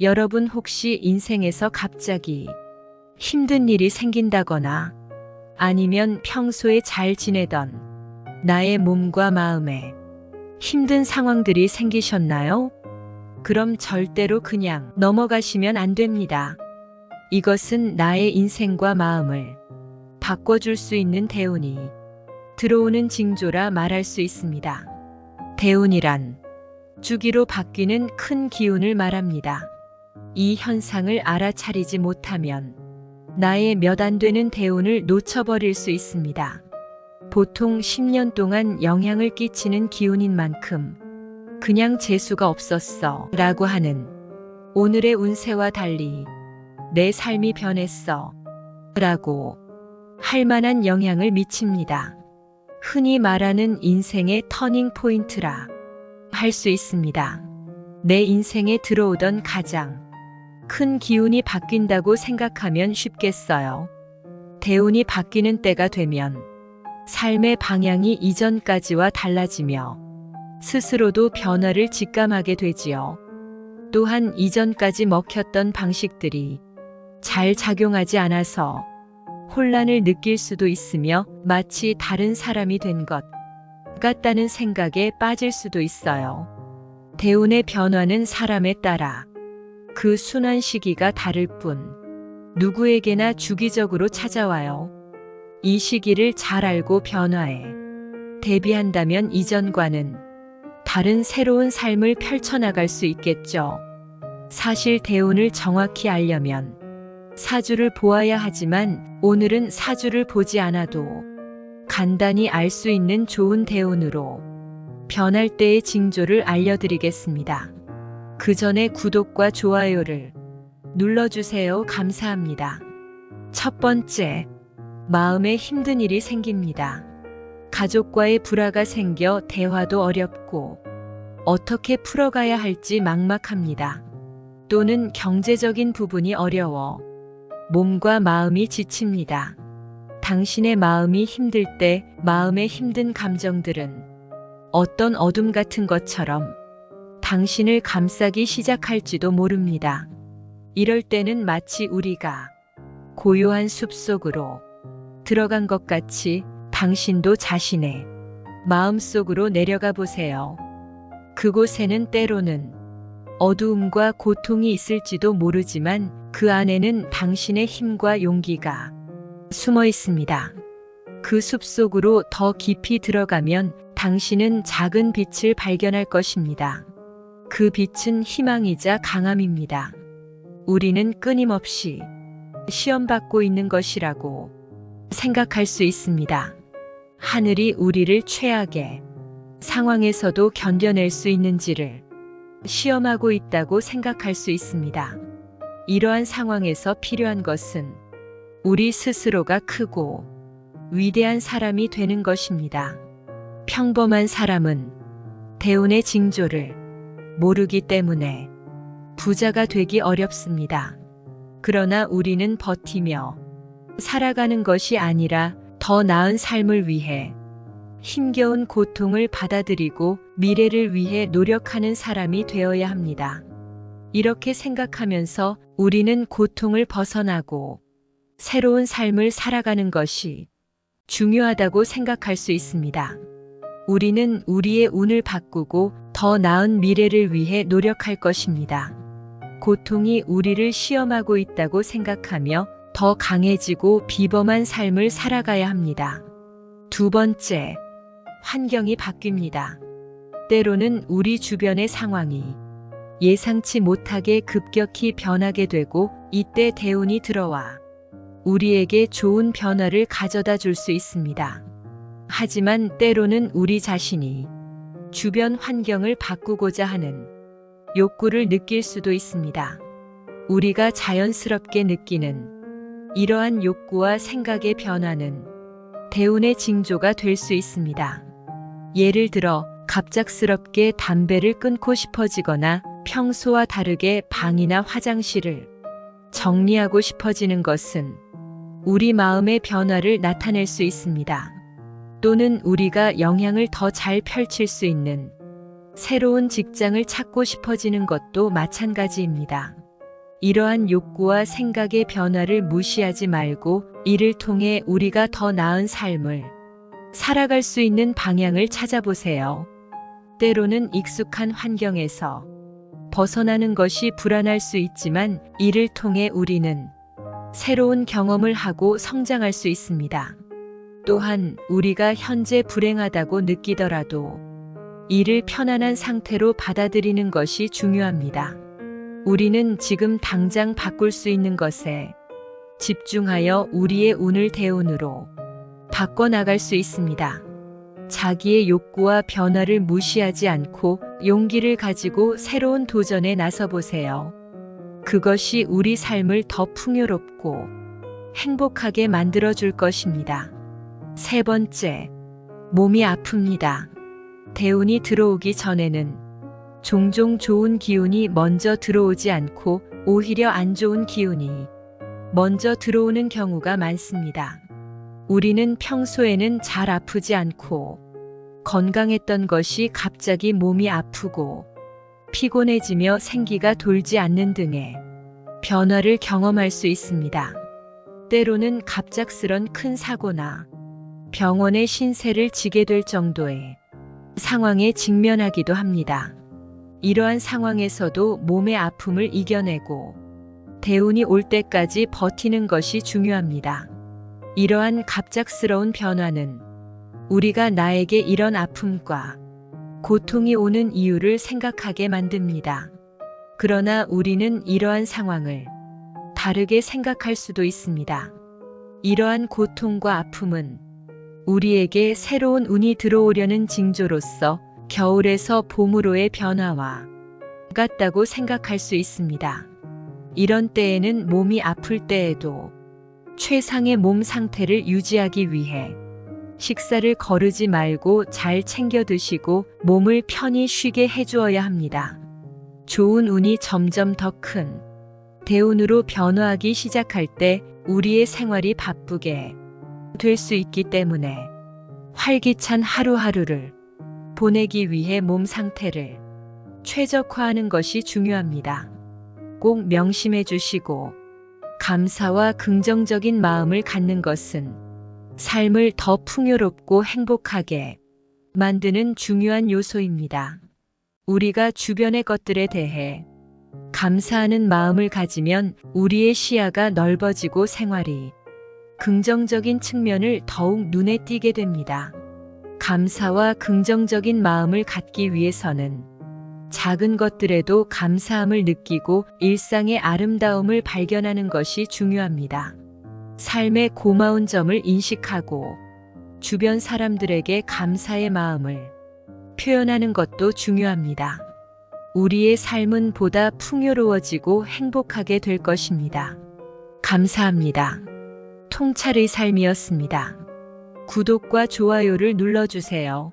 여러분 혹시 인생에서 갑자기 힘든 일이 생긴다거나 아니면 평소에 잘 지내던 나의 몸과 마음에 힘든 상황들이 생기셨나요? 그럼 절대로 그냥 넘어가시면 안 됩니다. 이것은 나의 인생과 마음을 바꿔줄 수 있는 대운이 들어오는 징조라 말할 수 있습니다. 대운이란 주기로 바뀌는 큰 기운을 말합니다. 이 현상을 알아차리지 못하면 나의 몇 안 되는 대운을 놓쳐버릴 수 있습니다. 보통 10년 동안 영향을 끼치는 기운인 만큼 그냥 재수가 없었어 라고 하는 오늘의 운세와 달리 내 삶이 변했어 라고 할 만한 영향을 미칩니다. 흔히 말하는 인생의 터닝 포인트라 할 수 있습니다. 내 인생에 들어오던 가장 큰 기운이 바뀐다고 생각하면 쉽겠어요. 대운이 바뀌는 때가 되면 삶의 방향이 이전까지와 달라지며 스스로도 변화를 직감하게 되지요. 또한 이전까지 먹혔던 방식들이 잘 작용하지 않아서 혼란을 느낄 수도 있으며 마치 다른 사람이 된 것 같다는 생각에 빠질 수도 있어요. 대운의 변화는 사람에 따라 그 순환 시기가 다를 뿐 누구에게나 주기적으로 찾아와요. 이 시기를 잘 알고 변화에 대비한다면 이전과는 다른 새로운 삶을 펼쳐나갈 수 있겠죠. 사실 대운을 정확히 알려면 사주를 보아야 하지만 오늘은 사주를 보지 않아도 간단히 알 수 있는 좋은 대운으로 변할 때의 징조를 알려드리겠습니다. 그 전에 구독과 좋아요를 눌러주세요. 감사합니다. 첫 번째, 마음에 힘든 일이 생깁니다. 가족과의 불화가 생겨 대화도 어렵고 어떻게 풀어가야 할지 막막합니다. 또는 경제적인 부분이 어려워 몸과 마음이 지칩니다. 당신의 마음이 힘들 때 마음에 힘든 감정들은 어떤 어둠 같은 것처럼 당신을 감싸기 시작할지도 모릅니다. 이럴 때는 마치 우리가 고요한 숲속으로 들어간 것 같이 당신도 자신의 마음속으로 내려가 보세요. 그곳에는 때로는 어두움과 고통이 있을지도 모르지만 그 안에는 당신의 힘과 용기가 숨어 있습니다. 그 숲속으로 더 깊이 들어가면 당신은 작은 빛을 발견할 것입니다. 그 빛은 희망이자 강함입니다. 우리는 끊임없이 시험받고 있는 것이라고 생각할 수 있습니다. 하늘이 우리를 최악의 상황에서도 견뎌낼 수 있는지를 시험하고 있다고 생각할 수 있습니다. 이러한 상황에서 필요한 것은 우리 스스로가 크고 위대한 사람이 되는 것입니다. 평범한 사람은 대운의 징조를 모르기 때문에 부자가 되기 어렵습니다. 그러나 우리는 버티며 살아가는 것이 아니라 더 나은 삶을 위해 힘겨운 고통을 받아들이고 미래를 위해 노력하는 사람이 되어야 합니다. 이렇게 생각하면서 우리는 고통을 벗어나고 새로운 삶을 살아가는 것이 중요하다고 생각할 수 있습니다. 우리는 우리의 운을 바꾸고 더 나은 미래를 위해 노력할 것입니다. 고통이 우리를 시험하고 있다고 생각하며 더 강해지고 비범한 삶을 살아가야 합니다. 두 번째, 환경이 바뀝니다. 때로는 우리 주변의 상황이 예상치 못하게 급격히 변하게 되고 이때 대운이 들어와 우리에게 좋은 변화를 가져다 줄 수 있습니다. 하지만 때로는 우리 자신이 주변 환경을 바꾸고자 하는 욕구를 느낄 수도 있습니다. 우리가 자연스럽게 느끼는 이러한 욕구와 생각의 변화는 대운의 징조가 될 수 있습니다. 예를 들어 갑작스럽게 담배를 끊고 싶어지거나 평소와 다르게 방이나 화장실을 정리하고 싶어지는 것은 우리 마음의 변화를 나타낼 수 있습니다. 또는 우리가 영향을 더 잘 펼칠 수 있는 새로운 직장을 찾고 싶어지는 것도 마찬가지입니다. 이러한 욕구와 생각의 변화를 무시하지 말고 이를 통해 우리가 더 나은 삶을 살아갈 수 있는 방향을 찾아보세요. 때로는 익숙한 환경에서 벗어나는 것이 불안할 수 있지만 이를 통해 우리는 새로운 경험을 하고 성장할 수 있습니다. 또한 우리가 현재 불행하다고 느끼더라도 이를 편안한 상태로 받아들이는 것이 중요합니다. 우리는 지금 당장 바꿀 수 있는 것에 집중하여 우리의 운을 대운으로 바꿔나갈 수 있습니다. 자기의 욕구와 변화를 무시하지 않고 용기를 가지고 새로운 도전에 나서보세요. 그것이 우리 삶을 더 풍요롭고 행복하게 만들어줄 것입니다. 세 번째, 몸이 아픕니다. 대운이 들어오기 전에는 종종 좋은 기운이 먼저 들어오지 않고 오히려 안 좋은 기운이 먼저 들어오는 경우가 많습니다. 우리는 평소에는 잘 아프지 않고 건강했던 것이 갑자기 몸이 아프고 피곤해지며 생기가 돌지 않는 등의 변화를 경험할 수 있습니다. 때로는 갑작스런 큰 사고나 병원의 신세를 지게 될 정도의 상황에 직면하기도 합니다. 이러한 상황에서도 몸의 아픔을 이겨내고 대운이 올 때까지 버티는 것이 중요합니다. 이러한 갑작스러운 변화는 우리가 나에게 이런 아픔과 고통이 오는 이유를 생각하게 만듭니다. 그러나 우리는 이러한 상황을 다르게 생각할 수도 있습니다. 이러한 고통과 아픔은 우리에게 새로운 운이 들어오려는 징조로서 겨울에서 봄으로의 변화와 같다고 생각할 수 있습니다. 이런 때에는 몸이 아플 때에도 최상의 몸 상태를 유지하기 위해 식사를 거르지 말고 잘 챙겨 드시고 몸을 편히 쉬게 해주어야 합니다. 좋은 운이 점점 더 큰 대운으로 변화하기 시작할 때 우리의 생활이 바쁘게 될 수 있기 때문에 활기찬 하루하루를 보내기 위해 몸 상태를 최적화하는 것이 중요합니다. 꼭 명심해 주시고 감사와 긍정적인 마음을 갖는 것은 삶을 더 풍요롭고 행복하게 만드는 중요한 요소입니다. 우리가 주변의 것들에 대해 감사하는 마음을 가지면 우리의 시야가 넓어지고 생활이 긍정적인 측면을 더욱 눈에 띄게 됩니다. 감사와 긍정적인 마음을 갖기 위해서는 작은 것들에도 감사함을 느끼고 일상의 아름다움을 발견하는 것이 중요합니다. 삶의 고마운 점을 인식하고 주변 사람들에게 감사의 마음을 표현하는 것도 중요합니다. 우리의 삶은 보다 풍요로워지고 행복하게 될 것입니다. 감사합니다. 통찰의 삶이었습니다. 구독과 좋아요를 눌러주세요.